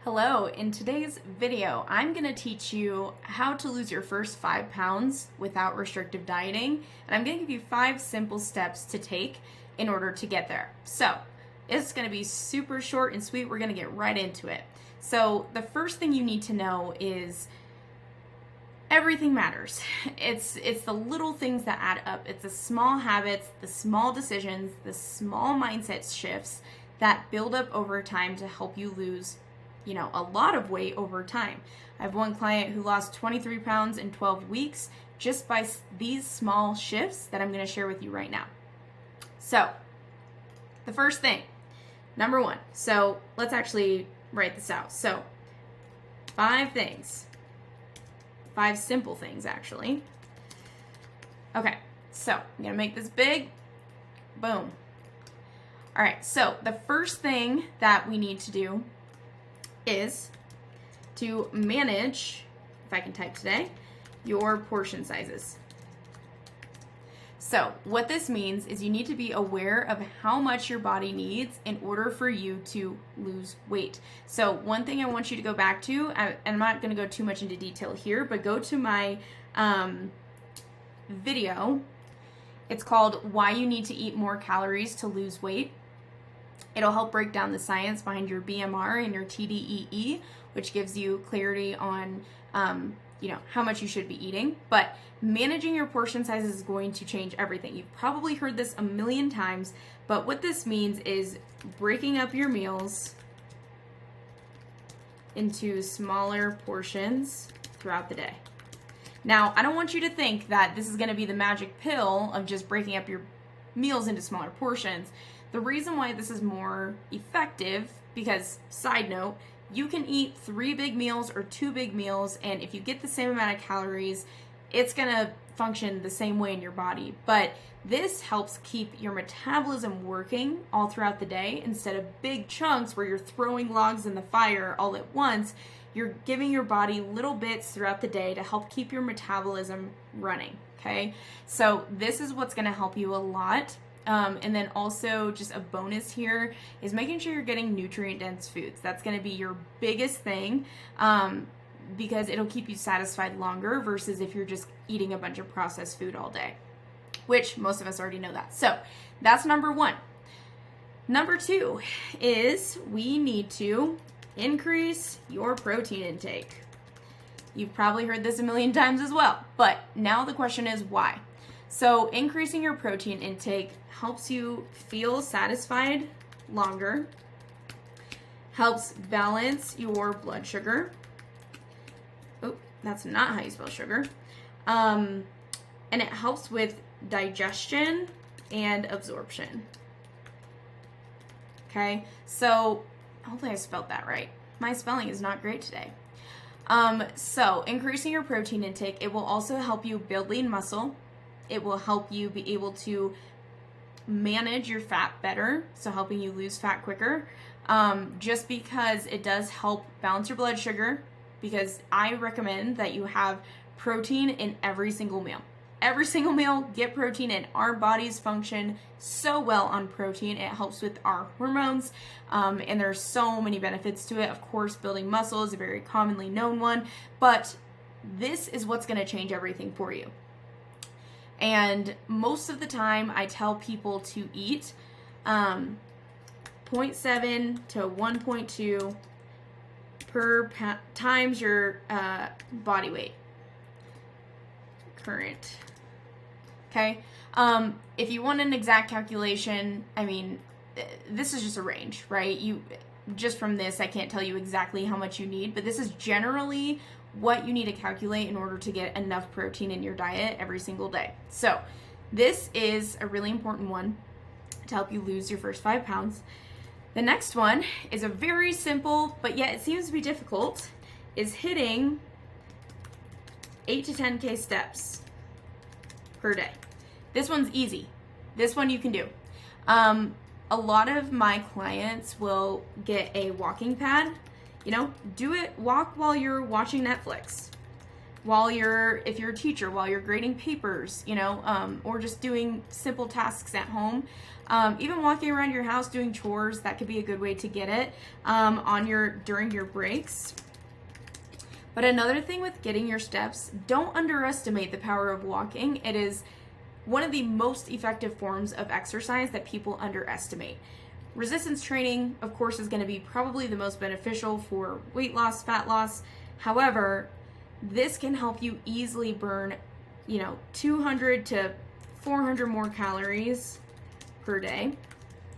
Hello, in today's video, I'm going to teach you how to lose your first 5 pounds without restrictive dieting, and I'm going to give you 5 simple steps to take in order to get there. So, it's going to be super short and sweet. We're going to get right into it. So, the first thing you need to know is everything matters. It's the little things that add up. It's the small habits, the small decisions, the small mindset shifts that build up over time to help you lose a lot of weight over time. I have one client who lost 23 pounds in 12 weeks just by these small shifts that I'm going to share with you right now. So, the first thing, number 1. So, let's actually write this out. So, 5 things. 5 simple things, actually. Okay, so I'm going to make this big. Boom. All right, so the first thing that we need to do is to manage, if I can type today, your portion sizes. So what this means is you need to be aware of how much your body needs in order for you to lose weight. So one thing I want you to go back to, and I'm not going to go too much into detail here, but go to my video. It's called Why You Need to Eat More Calories to Lose Weight. It'll help break down the science behind your BMR and your TDEE, which gives you clarity on, how much you should be eating. But managing your portion sizes is going to change everything. You've probably heard this a million times, but what this means is breaking up your meals into smaller portions throughout the day. Now, I don't want you to think that this is going to be the magic pill of just breaking up your meals into smaller portions. The reason why this is more effective, because, side note, you can eat 3 big meals or 2 big meals, and if you get the same amount of calories, it's going to function the same way in your body. But this helps keep your metabolism working all throughout the day instead of big chunks where you're throwing logs in the fire all at once. You're giving your body little bits throughout the day to help keep your metabolism running, okay? So this is what's going to help you a lot. And then also just a bonus here is making sure you're getting nutrient-dense foods. That's going to be your biggest thing because it'll keep you satisfied longer versus if you're just eating a bunch of processed food all day, which most of us already know that. So that's number 1. Number 2 is we need to increase your protein intake. You've probably heard this a million times as well, but now the question is why? So increasing your protein intake helps you feel satisfied longer, helps balance your blood sugar. Oh, that's not how you spell sugar. And it helps with digestion and absorption. Okay, so hopefully I spelled that right. My spelling is not great today. So increasing your protein intake, it will also help you build lean muscle. It will help you be able to manage your fat better, so helping you lose fat quicker, just because it does help balance your blood sugar, because I recommend that you have protein in every single meal. Every single meal, get protein in. Our bodies function so well on protein. It helps with our hormones, and there's so many benefits to it. Of course, building muscle is a very commonly known one, but this is what's going to change everything for you. And most of the time, I tell people to eat 0.7 to 1.2 per times your body weight. Current. Okay? If you want an exact calculation, I mean, this is just a range, right? Just from this, I can't tell you exactly how much you need, but this is generally what you need to calculate in order to get enough protein in your diet every single day. So this is a really important one to help you lose your first 5 pounds. The next one is a very simple, but yet it seems to be difficult, is hitting 8 to 10K steps per day. This one's easy. This one you can do. A lot of my clients will get a walking pad. Do it, walk while you're watching Netflix. if you're a teacher, while you're grading papers, or just doing simple tasks at home. Even walking around your house doing chores, that could be a good way to get it during your breaks. But another thing with getting your steps, don't underestimate the power of walking. It is one of the most effective forms of exercise that people underestimate. Resistance training, of course, is going to be probably the most beneficial for weight loss, fat loss. However, this can help you easily burn, 200 to 400 more calories per day.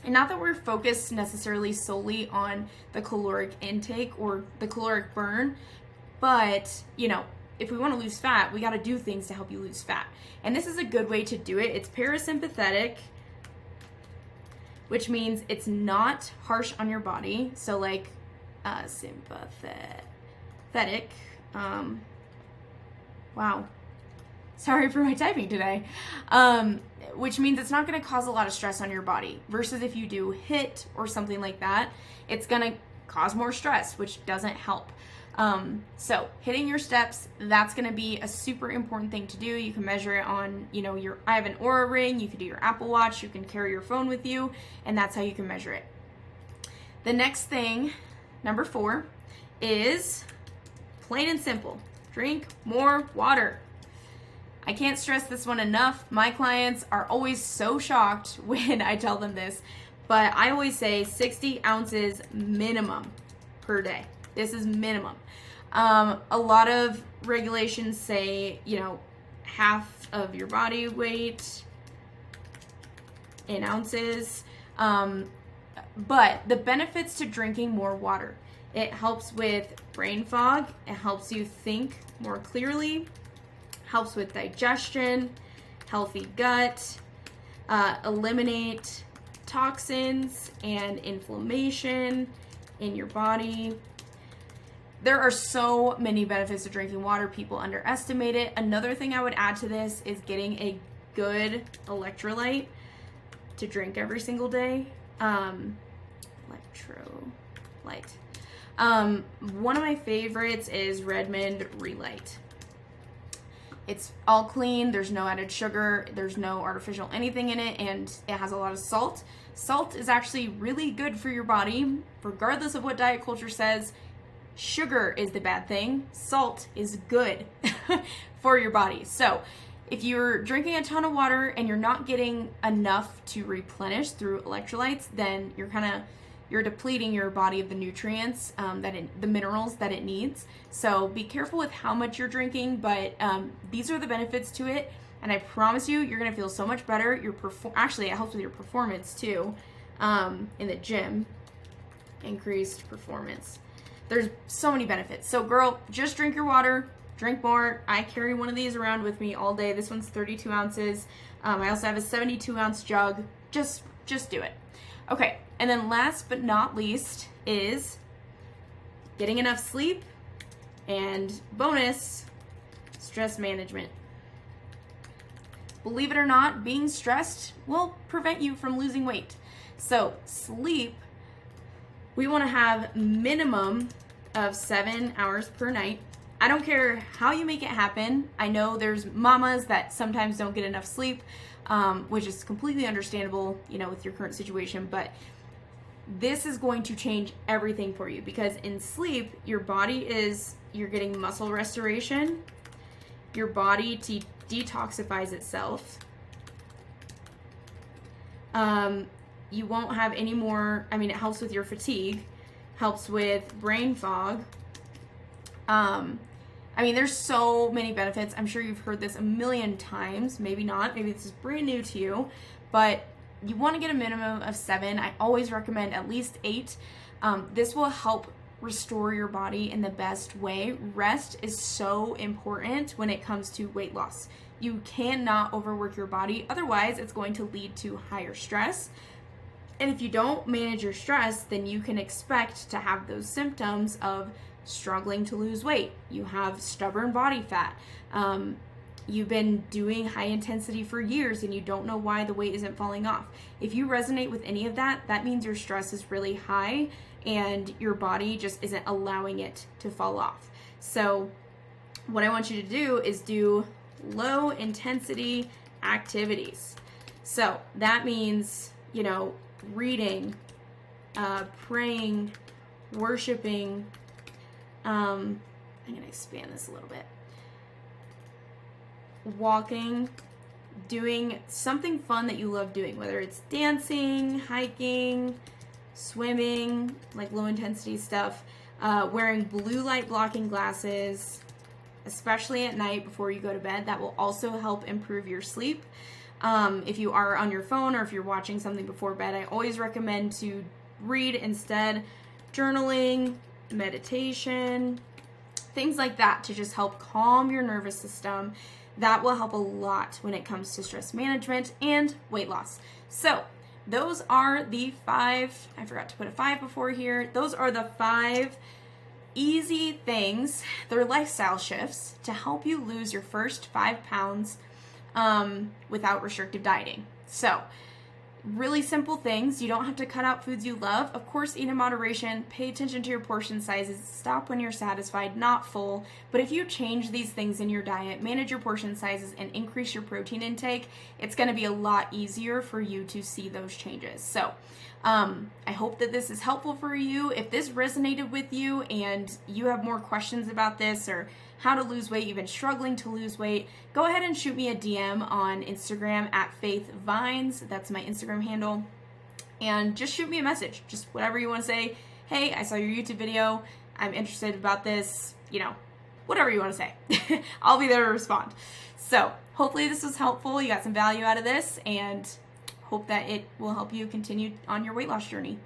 And not that we're focused necessarily solely on the caloric intake or the caloric burn, but, if we want to lose fat, we got to do things to help you lose fat. And this is a good way to do it. It's parasympathetic, which means it's not harsh on your body. So like sympathetic. Wow. Sorry for my typing today. Which means it's not going to cause a lot of stress on your body. Versus if you do HIIT or something like that, it's going to cause more stress, which doesn't help. So hitting your steps, that's going to be a super important thing to do. You can measure it on, I have an Oura ring, you can do your Apple Watch, you can carry your phone with you, and that's how you can measure it. The next thing, number 4, is plain and simple. Drink more water. I can't stress this one enough. My clients are always so shocked when I tell them this, but I always say 60 ounces minimum per day. This is minimum. A lot of regulations say, half of your body weight in ounces. But the benefits to drinking more water. It helps with brain fog. It helps you think more clearly. Helps with digestion, healthy gut, eliminate toxins and inflammation in your body. There are so many benefits to drinking water. People underestimate it. Another thing I would add to this is getting a good electrolyte to drink every single day. Electrolyte. One of my favorites is Redmond Relight. It's all clean, there's no added sugar, there's no artificial anything in it, and it has a lot of salt. Salt is actually really good for your body, regardless of what diet culture says. Sugar is the bad thing. Salt is good for your body. So if you're drinking a ton of water and you're not getting enough to replenish through electrolytes, then you're depleting your body of the nutrients, the minerals that it needs. So be careful with how much you're drinking, but these are the benefits to it. And I promise you, you're gonna feel so much better. Actually, it helps with your performance too, in the gym. Increased performance. There's so many benefits. So girl, just drink your water, drink more. I carry one of these around with me all day. This one's 32 ounces. I also have a 72 ounce jug. Just do it. Okay, and then last but not least is getting enough sleep, and bonus, stress management. Believe it or not, being stressed will prevent you from losing weight. So sleep, we want to have minimum of 7 hours per night. I don't care how you make it happen. I know there's mamas that sometimes don't get enough sleep, which is completely understandable, with your current situation, but this is going to change everything for you, because in sleep, you're getting muscle restoration, your body detoxifies itself. You won't have any more, it helps with your fatigue, helps with brain fog. There's so many benefits. I'm sure you've heard this a million times, maybe not, maybe this is brand new to you, but you want to get a minimum of 7. I always recommend at least 8. This will help restore your body in the best way. Rest is so important when it comes to weight loss. You cannot overwork your body, otherwise it's going to lead to higher stress. And if you don't manage your stress, then you can expect to have those symptoms of struggling to lose weight. You have stubborn body fat. You've been doing high intensity for years and you don't know why the weight isn't falling off. If you resonate with any of that, that means your stress is really high and your body just isn't allowing it to fall off. So what I want you to do is do low intensity activities. So that means, you know, reading, praying, worshiping. I'm going to expand this a little bit. Walking, doing something fun that you love doing, whether it's dancing, hiking, swimming, like low intensity stuff, wearing blue light blocking glasses, especially at night before you go to bed. That will also help improve your sleep. If you are on your phone or if you're watching something before bed, I always recommend to read instead. Journaling, meditation, things like that to just help calm your nervous system. That will help a lot when it comes to stress management and weight loss. So those are the 5, I forgot to put a 5 before here. Those are the 5 easy things, they're lifestyle shifts to help you lose your first 5 pounds without restrictive dieting. So really simple things. You don't have to cut out foods you love. Of course, eat in moderation. Pay attention to your portion sizes. Stop when you're satisfied, not full. But if you change these things in your diet, manage your portion sizes, and increase your protein intake, it's going to be a lot easier for you to see those changes. So I hope that this is helpful for you. If this resonated with you and you have more questions about this or how to lose weight, you've been struggling to lose weight, go ahead and shoot me a DM on Instagram at Faith Vines. That's my Instagram handle. And just shoot me a message, just whatever you want to say. Hey, I saw your YouTube video. I'm interested about this, you know, whatever you want to say. I'll be there to respond. So hopefully this was helpful. You got some value out of this, and hope that it will help you continue on your weight loss journey.